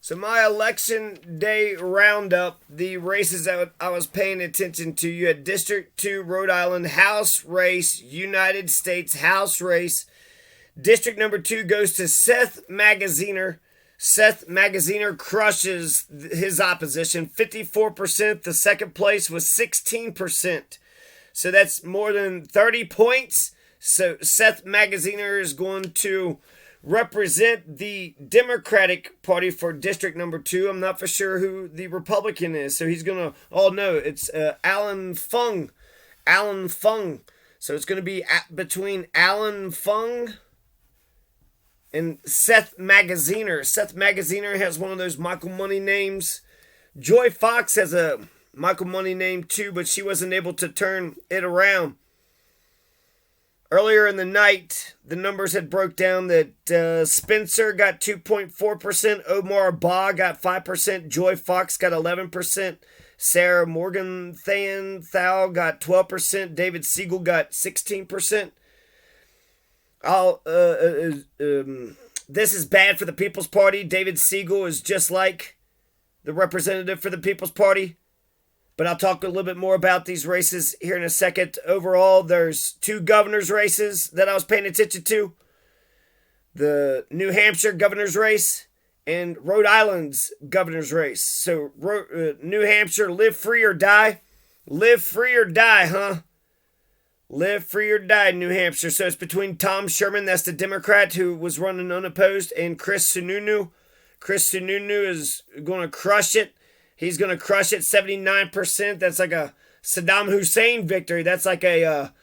So my election day roundup, the races that I was paying attention to, you had District 2 Rhode Island House race, United States House race. District number 2 goes to Seth Magaziner. Seth Magaziner crushes his opposition, 54%. The second place was 16%. So that's more than 30 points. So Seth Magaziner is going to represent the Democratic Party for District number 2. I'm not for sure who the Republican is. So he's going to, oh no, it's Allan Fung. Allan Fung. So it's going to be between Allan Fung and Seth Magaziner. Seth Magaziner has one of those Michael Money names. Joy Fox has a Michael Money name too, but she wasn't able to turn it around. Earlier in the night, the numbers had broke down that Spencer got 2.4%, Omar Ba got 5%, Joy Fox got 11%, Sarah Morgenthau got 12%, David Siegel got 16%. This is bad for the People's Party. David Siegel is just like the representative for the People's Party. But I'll talk a little bit more about these races here in a second. Overall, there's 2 governor's races that I was paying attention to. The New Hampshire governor's race and Rhode Island's governor's race. So, New Hampshire, live free or die. Live free or die, huh? Live free or die, New Hampshire. So it's between Tom Sherman, that's the Democrat who was running unopposed, and Chris Sununu. Chris Sununu is going to crush it. He's going to crush it, 79%. That's like a Saddam Hussein victory. That's like a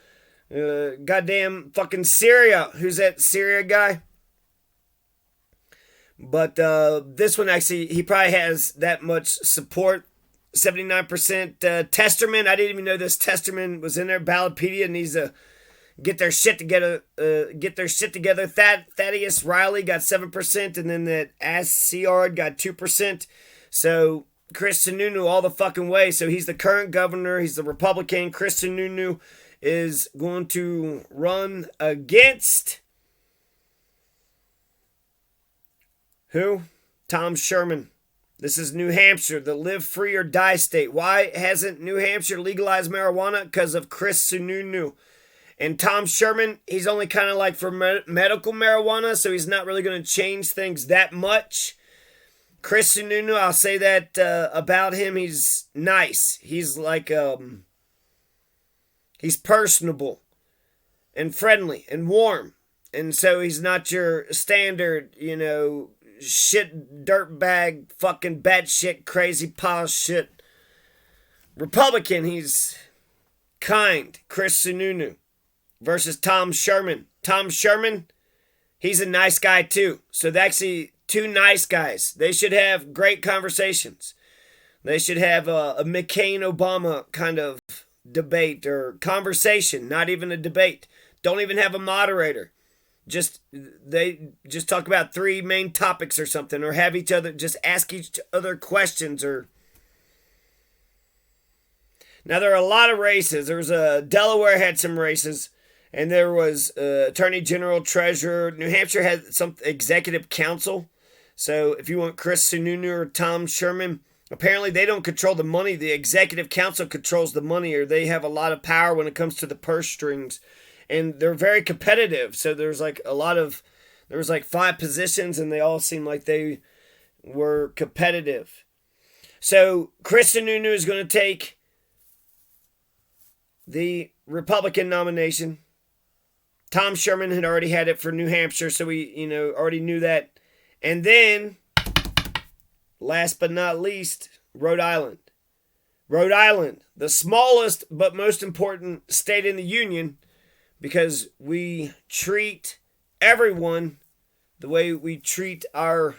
goddamn fucking Syria. Who's that Syria guy? But this one actually, he probably has that much support. 79%. Testerman, I didn't even know this Testerman was in there. Ballotpedia needs to get their shit together. Thaddeus Riley got 7%, and then that Seard got 2%. So Chris Sununu all the fucking way. So he's the current governor. He's the Republican. Chris Sununu is going to run against who? Tom Sherman. This is New Hampshire, the live free or die state. Why hasn't New Hampshire legalized marijuana? Because of Chris Sununu. And Tom Sherman, he's only kind of like for medical marijuana, so he's not really going to change things that much. Chris Sununu, I'll say that about him, he's nice. He's like, he's personable and friendly and warm. And so he's not your standard, shit, dirtbag, fucking batshit, crazy pile of shit Republican. He's kind. Chris Sununu versus Tom Sherman. Tom Sherman, he's a nice guy too. So they're actually 2 nice guys. They should have great conversations. They should have a McKee and Obama kind of debate or conversation, not even a debate. Don't even have a moderator. They just talk about 3 main topics or something, or have each other just ask each other questions. Or now there are a lot of races. There was Delaware had some races, and there was Attorney General, Treasurer. New Hampshire had some executive council. So if you want Chris Sununu or Tom Sherman, apparently they don't control the money. The executive council controls the money, or they have a lot of power when it comes to the purse strings. And they're very competitive. So there was like 5 positions, and they all seemed like they were competitive. So Chris Sununu is going to take the Republican nomination. Tom Sherman had already had it for New Hampshire, so we, already knew that. And then, last but not least, Rhode Island. Rhode Island, the smallest but most important state in the Union, because we treat everyone the way the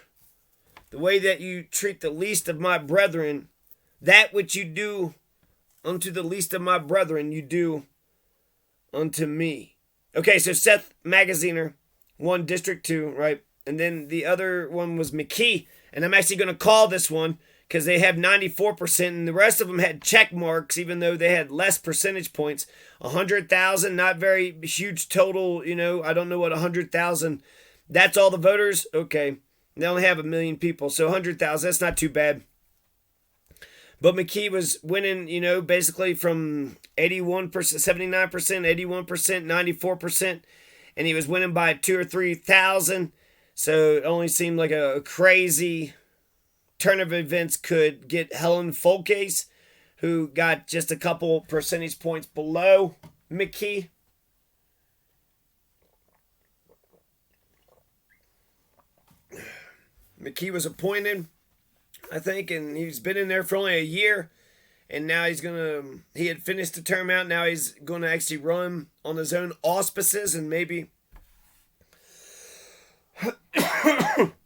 way that you treat the least of my brethren. That which you do unto the least of my brethren, you do unto me. Okay, so Seth Magaziner won District 2, right? And then the other one was McKee. And I'm actually going to call this one because they have 94%, and the rest of them had check marks, even though they had less percentage points. 100,000, not very huge total, I don't know what 100,000, that's all the voters? Okay. They only have 1 million people, so 100,000, that's not too bad. But McKee was winning, basically from 81%, 79%, 81%, 94%, and he was winning by 2,000 or 3,000. So it only seemed like a crazy turn of events could get Allan Fung, who got just a couple percentage points below McKee. McKee was appointed, I think, and he's been in there for only a year. And now he had finished the term out. Now he's going to actually run on his own auspices and maybe,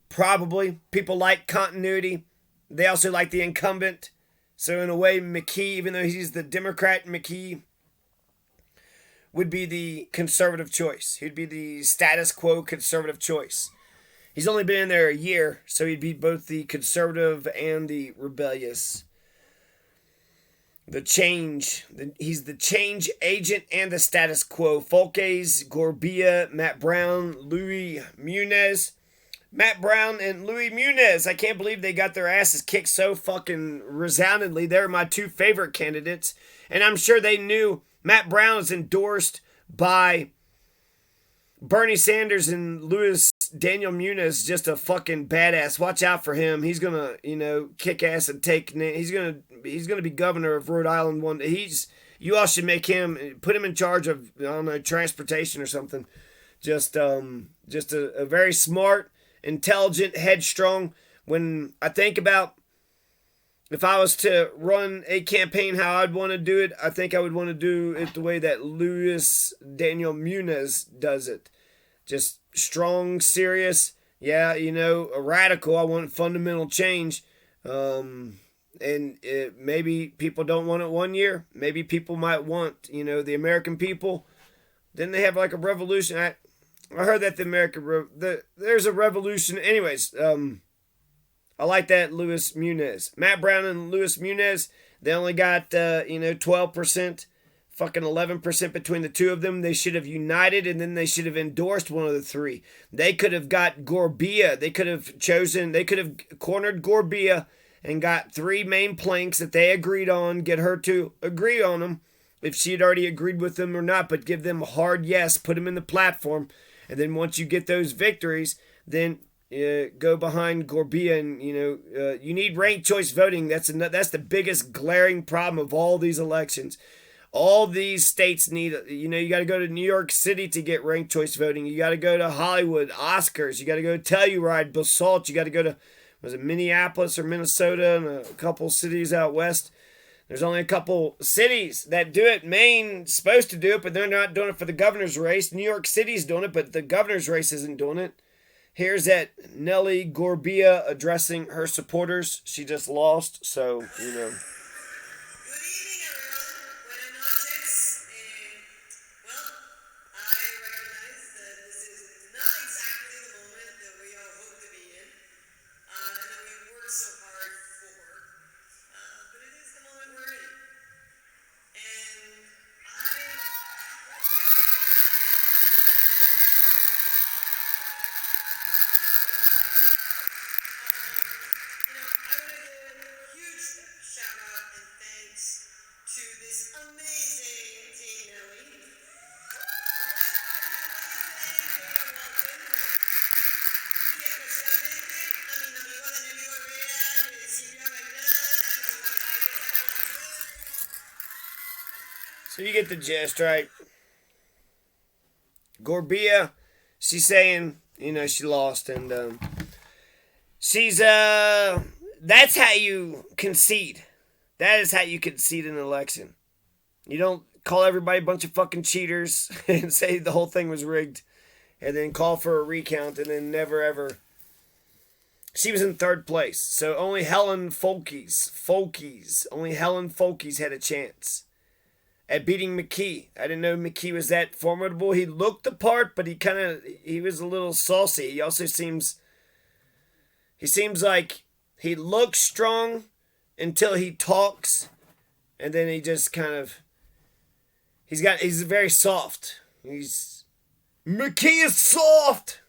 probably, people like continuity. They also like the incumbent. So in a way, McKee, even though he's the Democrat, McKee would be the conservative choice. He'd be the status quo conservative choice. He's only been in there a year, so he'd be both the conservative and the rebellious. He's the change agent and the status quo. Fulques, Gorbea, Matt Brown, Louis Muniz. Matt Brown and Louis Muniz. I can't believe they got their asses kicked so fucking resoundingly. They're my two favorite candidates. And I'm sure they knew Matt Brown is endorsed by Bernie Sanders, and Louis Daniel Muniz just a fucking badass. Watch out for him. He's gonna, kick ass and take. He's gonna be governor of Rhode Island one day. You all should put him in charge of, I don't know, transportation or something. Just a very smart, intelligent, headstrong. When I think about if I was to run a campaign, how I'd want to do it, I think I would want to do it the way that Louis Daniel Muniz does it. Just strong, serious, a radical. I want fundamental change. Maybe people don't want it 1 year. Maybe people might want, the American people. Then they have like a revolution. I heard that there's a revolution. Anyways, I like that Louis Muniz. Matt Brown and Louis Muniz, they only got, 12%. Fucking 11% between the two of them. They should have united, and then they should have endorsed one of the three. They could have got Gorbea. They could have cornered Gorbea and got three main planks that they agreed on, get her to agree on them, if she had already agreed with them or not, but give them a hard yes, put them in the platform, and then once you get those victories, then go behind Gorbea, and you need ranked choice voting. That's the biggest glaring problem of all these elections. All these states need, you got to go to New York City to get ranked choice voting. You got to go to Hollywood, Oscars. You got to go to Telluride, Basalt. You got to go to, Minneapolis or Minnesota, and a couple cities out west. There's only a couple cities that do it. Maine's supposed to do it, but they're not doing it for the governor's race. New York City's doing it, but the governor's race isn't doing it. Here's that Nellie Gorbea addressing her supporters. She just lost, so, So you get the gist, right? Gorbea, she's saying, she lost, and she's that's how you concede. That is how you concede an election. You don't call everybody a bunch of fucking cheaters and say the whole thing was rigged, and then call for a recount, and then never ever. She was in third place, so only Allan Fung had a chance at beating McKee. I didn't know McKee was that formidable. He looked the part, but he was a little saucy. He also seems like he looks strong until he talks, and then he just he's very soft. McKee is soft.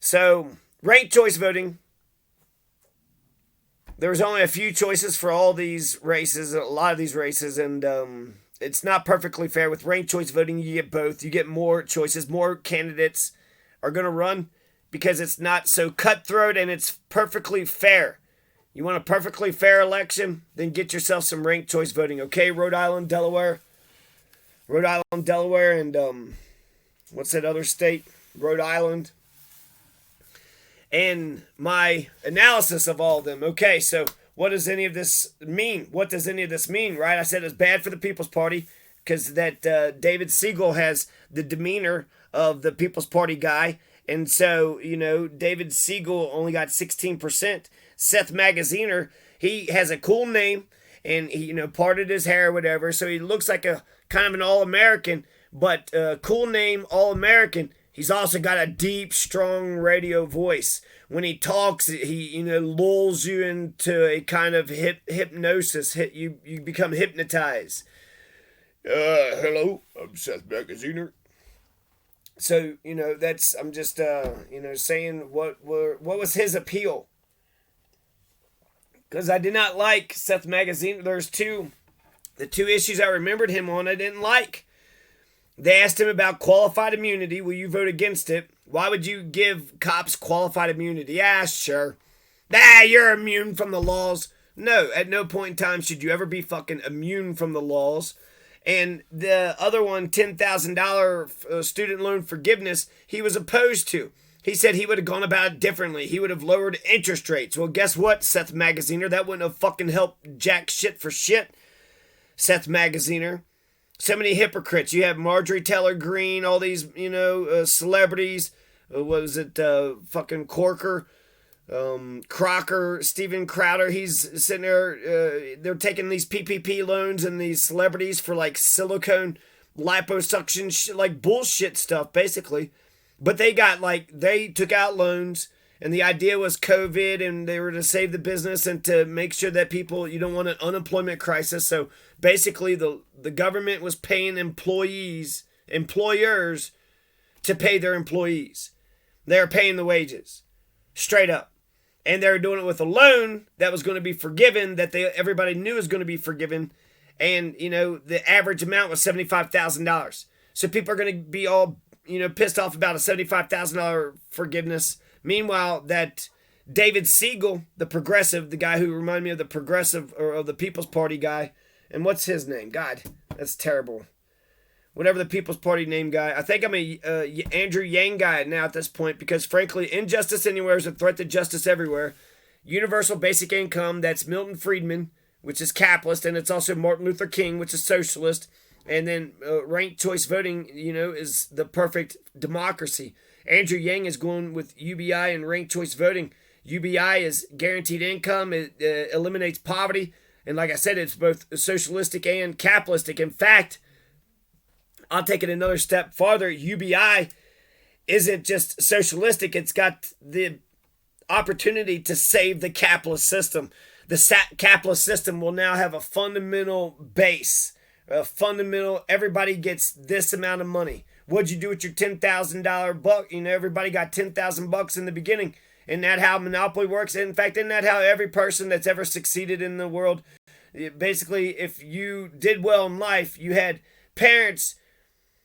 So, ranked choice voting. There was only a few choices for all these races, a lot of these races, and it's not perfectly fair. With ranked choice voting, you get both. You get more choices, more candidates are going to run because it's not so cutthroat and it's perfectly fair. You want a perfectly fair election? Then get yourself some ranked choice voting, okay? Rhode Island, Delaware, and what's that other state? Rhode Island. And my analysis of all of them. Okay, so what does any of this mean? What does any of this mean, right? I said it's bad for the People's Party because that David Siegel has the demeanor of the People's Party guy. And so, David Siegel only got 16%. Seth Magaziner, he has a cool name and he, parted his hair or whatever. So he looks like a kind of an All-American, but cool name, All-American. He's also got a deep, strong radio voice. When he talks, he lulls you into a kind of hypnosis. You become hypnotized. Hello, I'm Seth Magaziner. So I'm just saying what was his appeal. Because I did not like Seth Magaziner. There's the two issues I remembered him on I didn't like. They asked him about qualified immunity. Will you vote against it? Why would you give cops qualified immunity? Yeah, sure. You're immune from the laws. No, at no point in time should you ever be fucking immune from the laws. And the other one, $10,000 student loan forgiveness, he was opposed to. He said he would have gone about it differently. He would have lowered interest rates. Well, guess what, Seth Magaziner? That wouldn't have fucking helped jack shit for shit, Seth Magaziner. So many hypocrites. You have Marjorie Taylor Greene, all these, celebrities. What was it? Fucking Corker, Crocker, Steven Crowder. He's sitting there. They're taking these PPP loans and these celebrities for like silicone liposuction shit, like bullshit stuff, basically. But they took out loans. And the idea was COVID, and they were to save the business and to make sure that people, you don't want an unemployment crisis. So basically, the government was paying employers, to pay their employees. They were paying the wages, straight up. And they were doing it with a loan that was going to be forgiven, that everybody knew was going to be forgiven. And, the average amount was $75,000. So people are going to be all, pissed off about a $75,000 forgiveness. Meanwhile, that David Siegel, the progressive, the guy who reminded me of the progressive or of the People's Party guy, and what's his name? God, that's terrible. Whatever the People's Party name guy. I think I'm a Andrew Yang guy now at this point because, frankly, injustice anywhere is a threat to justice everywhere. Universal basic income, that's Milton Friedman, which is capitalist, and it's also Martin Luther King, which is socialist. And then ranked choice voting, is the perfect democracy. Andrew Yang is going with UBI and ranked choice voting. UBI is guaranteed income. It eliminates poverty. And like I said, it's both socialistic and capitalistic. In fact, I'll take it another step farther. UBI isn't just socialistic. It's got the opportunity to save the capitalist system. The capitalist system will now have a fundamental base. Everybody gets this amount of money. What'd you do with your $10,000 buck? Everybody got $10,000 in the beginning. Isn't that how monopoly works? In fact, isn't that how every person that's ever succeeded in the world, basically, if you did well in life, you had parents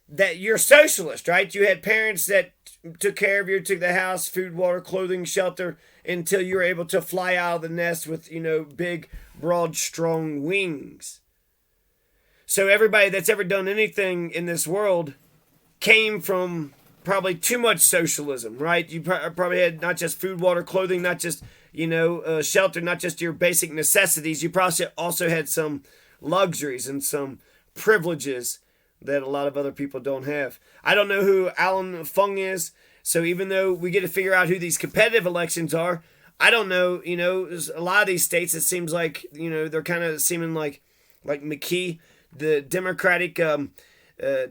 that you're socialist, right? You had parents that took care of you, took the house, food, water, clothing, shelter, until you were able to fly out of the nest with, big, broad, strong wings. So everybody that's ever done anything in this world came from probably too much socialism, right? You probably had not just food, water, clothing, not just, shelter, not just your basic necessities. You probably also had some luxuries and some privileges that a lot of other people don't have. I don't know who Allan Fung is, so even though we get to figure out who these competitive elections are, I don't know, there's a lot of these states, it seems like, they're kind of seeming like McKee, the Democratic,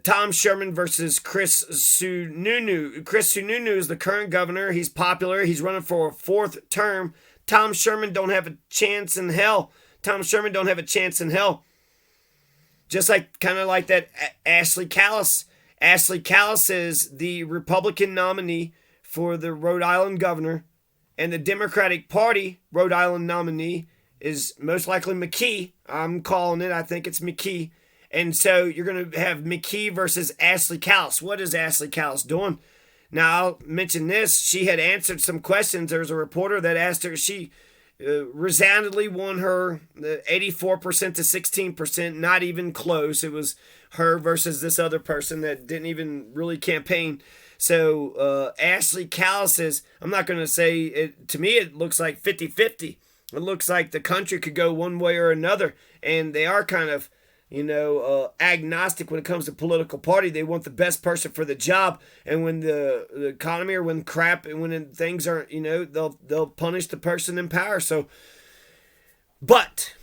Tom Sherman versus Chris Sununu. Chris Sununu is the current governor. He's popular. He's running for a fourth term. Tom Sherman don't have a chance in hell. Just kind of like that Ashley Kalus. Ashley Kalus is the Republican nominee for the Rhode Island governor. And the Democratic Party Rhode Island nominee is most likely McKee. I'm calling it. I think it's McKee. And so you're going to have McKee versus Ashley Kalus. What is Ashley Kalus doing? Now, I'll mention this. She had answered some questions. There was a reporter that asked her. She resoundingly won her 84% to 16%, not even close. It was her versus this other person that didn't even really campaign. So Ashley Kalus is, I'm not going to say, it. To me it looks like 50-50. It looks like the country could go one way or another, and they are kind of, agnostic when it comes to political party. They want the best person for the job, and when the economy or when crap and when things aren't, they'll punish the person in power. So, but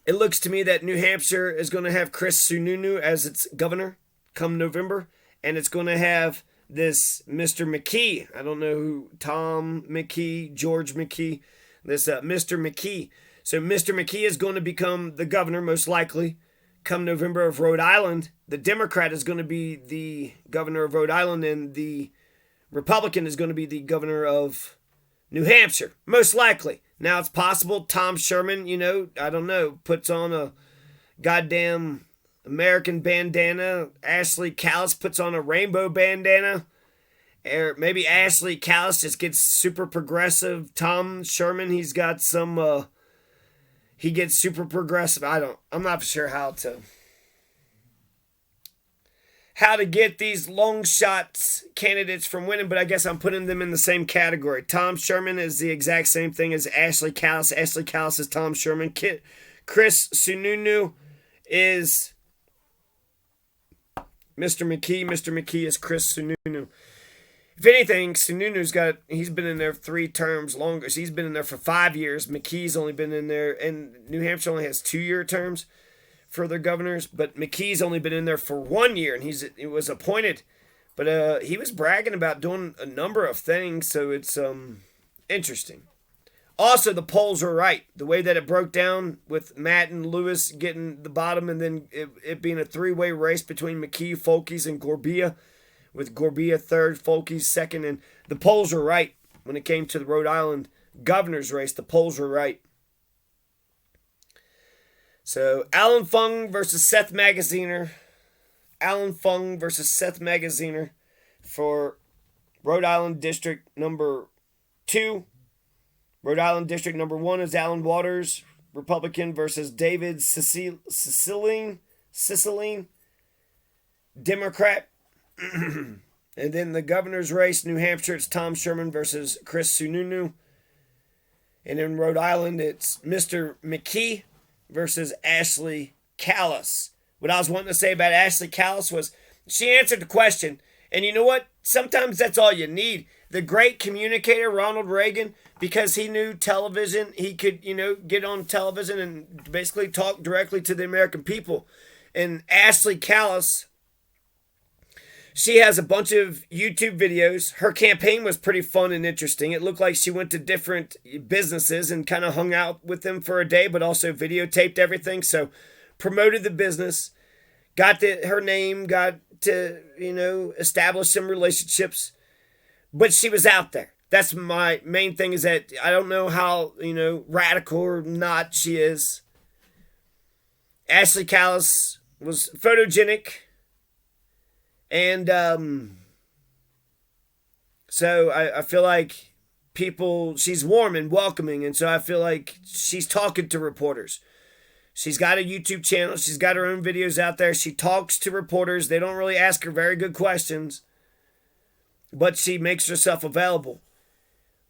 it looks to me that New Hampshire is going to have Chris Sununu as its governor come November, and it's going to have this Mr. McKee. I don't know who, Tom McKee, George McKee, this Mr. McKee. So Mr. McKee is going to become the governor, most likely, come November of Rhode Island. The Democrat is going to be the governor of Rhode Island, and the Republican is going to be the governor of New Hampshire, most likely. Now, it's possible Tom Sherman, I don't know, puts on a goddamn American bandana. Ashley Kalus puts on a rainbow bandana. Or maybe Ashley Kalus just gets super progressive. Tom Sherman, he's got some... he gets super progressive. I'm not sure how to get these long shots candidates from winning, but I guess I'm putting them in the same category. Tom Sherman is the exact same thing as Ashley Kalus. Ashley Kalus is Tom Sherman. Chris Sununu is Mr. McKee. Mr. McKee is Chris Sununu. If anything, he's been in there 3 terms longer. So he's been in there for 5 years. McKee's only been in there, and New Hampshire only has 2-year terms for their governors. But McKee's only been in there for 1 year, and he was appointed. But he was bragging about doing a number of things, so it's interesting. Also, the polls are right. The way that it broke down with Matt and Lewis getting the bottom, and then it being a 3-way race between McKee, Folkes, and Gorbea, with Gorbea third, Folkes second, and the polls are right when it came to the Rhode Island governor's race. The polls were right. So, Allan Fung versus Sept Magaziner. Allan Fung versus Sept Magaziner for Rhode Island District number 2. Rhode Island District number 1 is Alan Waters, Republican, versus David Cicilline, Democrat. And then the governor's race, New Hampshire, it's Tom Sherman versus Chris Sununu. And in Rhode Island, it's Mr. McKee versus Ashley Kalus. What I was wanting to say about Ashley Kalus was she answered the question. And you know what? Sometimes that's all you need. The great communicator, Ronald Reagan, because he knew television, he could, get on television and basically talk directly to the American people. And Ashley Kalus, she has a bunch of YouTube videos. Her campaign was pretty fun and interesting. It looked like she went to different businesses and kind of hung out with them for a day, but also videotaped everything. So promoted the business, got her name, got to, establish some relationships. But she was out there. That's my main thing, is that I don't know how, radical or not she is. Ashley Kalus was photogenic. And so I feel like she's warm and welcoming. And so I feel like she's talking to reporters. She's got a YouTube channel. She's got her own videos out there. She talks to reporters. They don't really ask her very good questions, but she makes herself available.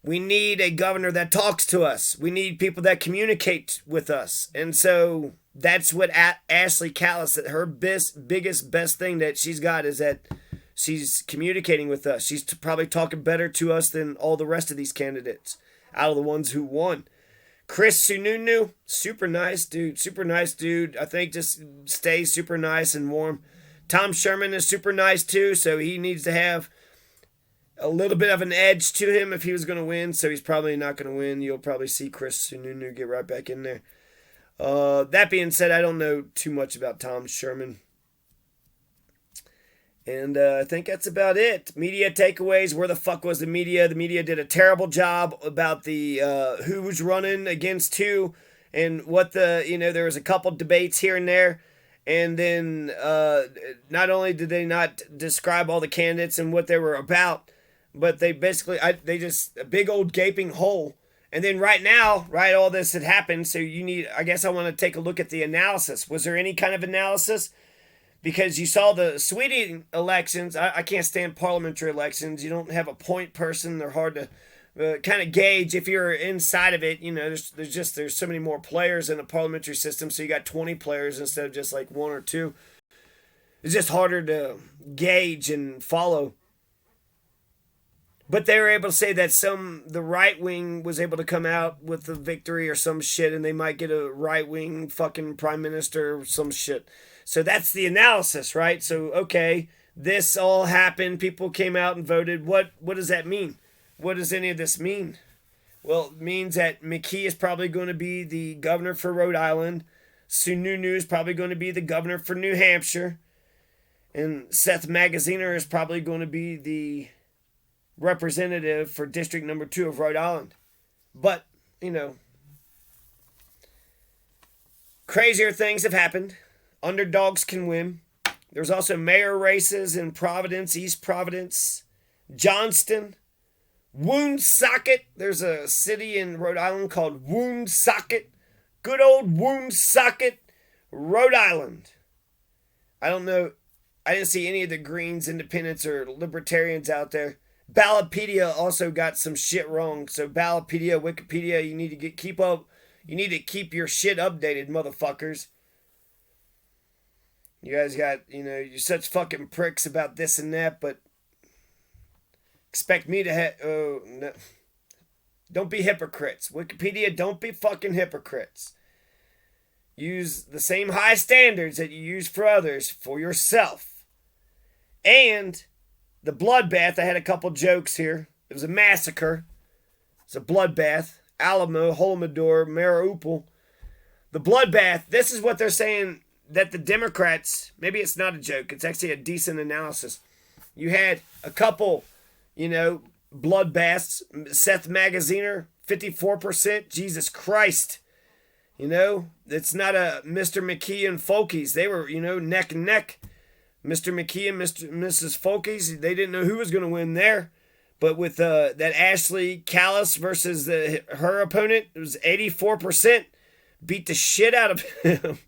We need a governor that talks to us. We need people that communicate with us. And so that's what Ashley Kalus, that her best thing that she's got is that she's communicating with us. She's probably talking better to us than all the rest of these candidates out of the ones who won. Chris Sununu, super nice dude. I think just stays super nice and warm. Tom Sherman is super nice too, so he needs to have a little bit of an edge to him if he was going to win, so he's probably not going to win. You'll probably see Chris Sununu get right back in there. That being said, I don't know too much about Tom Sherman. And I think that's about it. Media takeaways. Where the fuck was the media? The media did a terrible job about the who was running against who, and what there was a couple debates here and there. And then not only did they not describe all the candidates and what they were about, but they basically, they just, a big old gaping hole. And then right now, all this had happened. So I guess I want to take a look at the analysis. Was there any kind of analysis? Because you saw the Sweden elections. I can't stand parliamentary elections. You don't have a point person. They're hard to kind of gauge if you're inside of it. There's so many more players in a parliamentary system. So you got 20 players instead of just like one or two. It's just harder to gauge and follow. But they were able to say that the right wing was able to come out with a victory or some shit, and they might get a right wing fucking prime minister or some shit. So that's the analysis, right? So, okay, this all happened. People came out and voted. What does that mean? What does any of this mean? Well, it means that McKee is probably going to be the governor for Rhode Island. Sununu is probably going to be the governor for New Hampshire. And Sept is probably going to be the representative for District Number 2 of Rhode Island. But, crazier things have happened. Underdogs can win. There's also mayor races in Providence, East Providence, Johnston, Woonsocket. There's a city in Rhode Island called Woonsocket. Good old Woonsocket, Rhode Island. I don't know. I didn't see any of the Greens, Independents, or Libertarians out there. Ballotpedia also got some shit wrong. So Ballotpedia, Wikipedia, you need to keep up. You need to keep your shit updated, motherfuckers. You guys got, you're such fucking pricks about this and that, but expect me to no. Don't be hypocrites. Wikipedia, don't be fucking hypocrites. Use the same high standards that you use for others for yourself. And the bloodbath, I had a couple jokes here. It was a massacre. It's a bloodbath. Alamo, Holodomor, Mariupol. The bloodbath, this is what they're saying, that the Democrats, maybe it's not a joke, it's actually a decent analysis. You had a couple, bloodbaths. Seth Magaziner, 54%. Jesus Christ. It's not a Mr. McKee and Folkies. They were, neck and neck. Mr. McKee and Mrs. Folkies, they didn't know who was going to win there. But with that Ashley Kalus versus her opponent, it was 84%. Beat the shit out of him.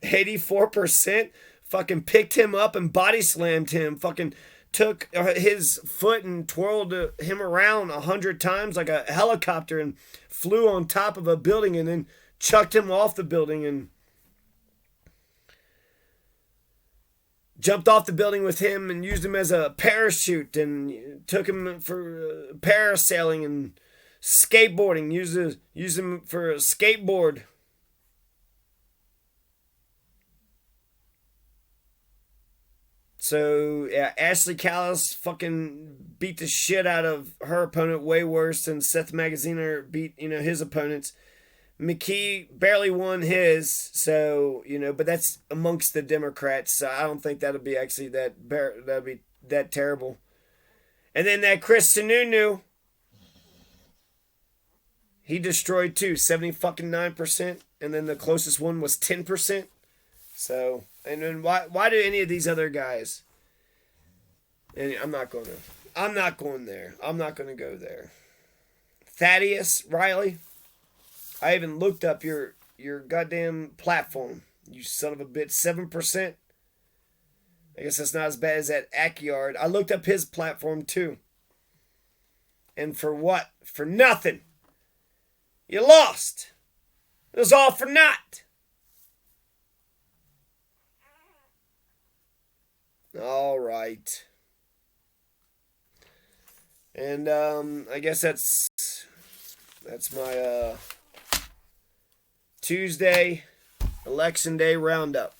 84%. Fucking picked him up and body slammed him. Fucking took his foot and twirled him around 100 times like a helicopter and flew on top of a building and then chucked him off the building and jumped off the building with him and used him as a parachute and took him for parasailing and skateboarding. Used him for a skateboard. So, yeah, Ashley Kalus fucking beat the shit out of her opponent way worse than Seth Magaziner beat, his opponents. McKee barely won his, so, but that's amongst the Democrats, so I don't think that'll be actually that'll be that terrible. And then that Chris Sununu, he destroyed too, 79%, and then the closest one was 10%. So, and then why do any of these other guys, and I'm not going there. I'm not going to go there. Thaddeus Riley, I even looked up your goddamn platform. You son of a bitch, 7%. I guess that's not as bad as that Ackyard. I looked up his platform too. And for what? For nothing. You lost. It was all for naught. All right. And I guess that's my Tuesday election day roundup.